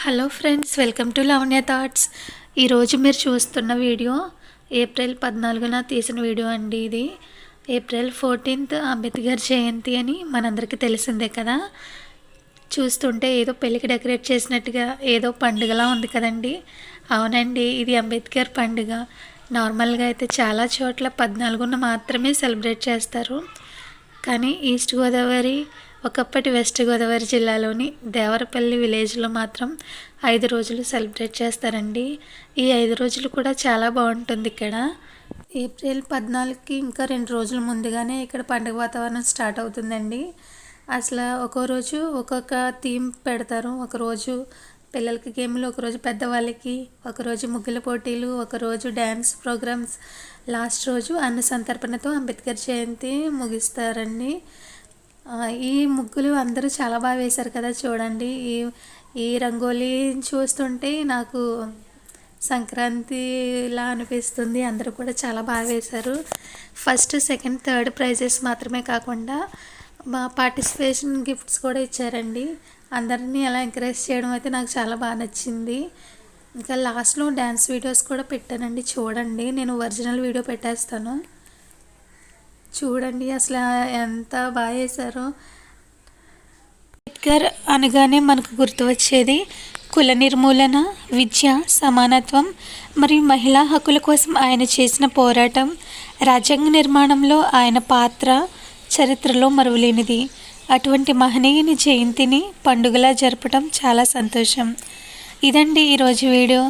Hello friends, welcome to Lavanya thoughts. ఈరోజు మీరు చూస్తున్న వీడియో ఏప్రిల్ 14న తీసిన వీడియో అండి. ఇది ఏప్రిల్ 14th అంబేద్కర్ జయంతి అని మనందరికీ తెలిసిందే కదా. చూస్తుంటే ఏదో పెళ్ళికి డెకరేట్ చేసినట్టుగా ఏదో పండుగలా ఉంది కదండి. అవునండి, ఇది అంబేద్కర్ పండుగ. నార్మల్గా అయితే చాలా చోట్ల 14న మాత్రమే సెలబ్రేట్ చేస్తారు. కానీ ఈస్ట్ గోదావరి, ఒకప్పటి వెస్ట్ గోదావరి జిల్లాలోని దేవరపల్లి విలేజ్లో మాత్రం 5 రోజులు సెలబ్రేట్ చేస్తారండి. ఈ 5 రోజులు కూడా చాలా బాగుంటుంది ఇక్కడ. ఏప్రిల్ 14కి ఇంకా 2 రోజుల ముందుగానే ఇక్కడ పండుగ వాతావరణం స్టార్ట్ అవుతుందండి. అసలు ఒక్కో రోజు ఒక్కొక్క థీమ్ పెడతారు. ఒకరోజు పిల్లలకి గేమ్లు, ఒకరోజు పెద్దవాళ్ళకి, ఒకరోజు ముగ్గుల పోటీలు, ఒకరోజు డ్యాన్స్ ప్రోగ్రామ్స్, లాస్ట్ రోజు అన్న సంతర్పణతో అంబేద్కర్ జయంతి ముగిస్తారండి. ఈ ముగ్గులు అందరూ చాలా బాగా వేశారు కదా. చూడండి, ఈ రంగోలీ చూస్తుంటే నాకు సంక్రాంతిలా అనిపిస్తుంది. అందరూ కూడా చాలా బాగా వేశారు. ఫస్ట్, సెకండ్, థర్డ్ ప్రైజెస్ మాత్రమే కాకుండా మా పార్టిసిపేషన్ గిఫ్ట్స్ కూడా ఇచ్చారండి. అందరినీ అలా ఎంకరేజ్ చేయడం అయితే నాకు చాలా బాగా నచ్చింది. ఇంకా లాస్ట్లో డ్యాన్స్ వీడియోస్ కూడా పెట్టానండి. చూడండి, నేను ఒరిజినల్ వీడియో పెట్టేస్తాను. చూడండి అసలు ఎంత బాగా వేశారో. అంబేద్కర్ అనగానే మనకు గుర్తు వచ్చేది కుల నిర్మూలన, విద్య, సమానత్వం మరియు మహిళా హక్కుల కోసం ఆయన చేసిన పోరాటం, రాజ్యాంగ నిర్మాణంలో ఆయన పాత్ర చరిత్రలో మరువలేనిది. అటువంటి మహనీయుని జయంతిని పండుగలా జరపడం చాలా సంతోషం. ఇదండి ఈరోజు వీడియో.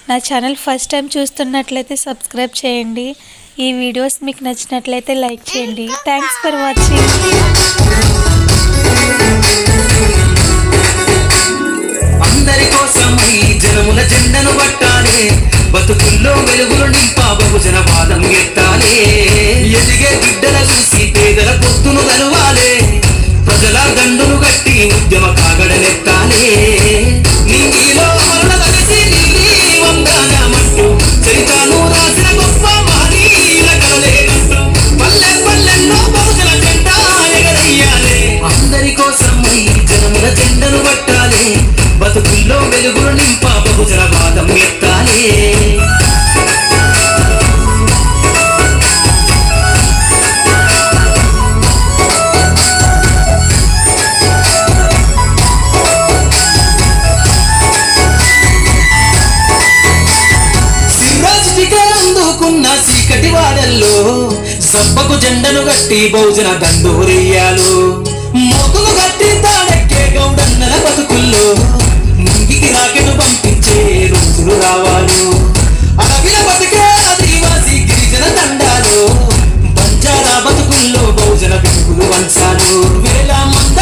నా ఛానల్ ఫస్ట్ టైం చూస్తున్నట్లయితే సబ్స్క్రైబ్ చేయండి. ఈ వీడియోస్ మీకు నచ్చినట్లయితే లైక్ చేయండి. Thanks for watching. అందరి కోసం ఈ జనముల జెండను పట్టాలి, బతుకుల్లో వెలుగులు నింపా బహుజన వాదం ఎత్తాలి. ఎదిగే బిడ్డల చూసి పేదల పొత్తును కలవాలి, ప్రజల దండును గట్టి ఉద్యమ కాగడనెత్తాలి. నీలో మరణ కలిసి నీలి వందనమంటూ చరితాను రాసిన గొప్ప మహనీయుల కలలేనంటూ పల్లె పల్లెల్లో బహుజన జెండా ఎగరయ్యాలి. అందరి కోసం ఈ జనముల జెండను పట్టాలి, బతుకుల్లో వెలుగులు నింపా బహుజన వాదం ఎత్తాలి. అందుకున్న చీకటి వాడల్లో సబ్బకు జెండను గట్టి బహుజన దండోరెయ్యాలు. మోతులు గట్టి తాడెక్కే గౌడన్నల బతుకుల్లో ముంగికి రాకెను పంపించే రోజులు రావాలు. అడవిల బతికే ఆదివాసి గిరిజన దండాలు, బంజారా బతుకుల్లో బహుజన వెలుగులు వంచాలు. వేల మంద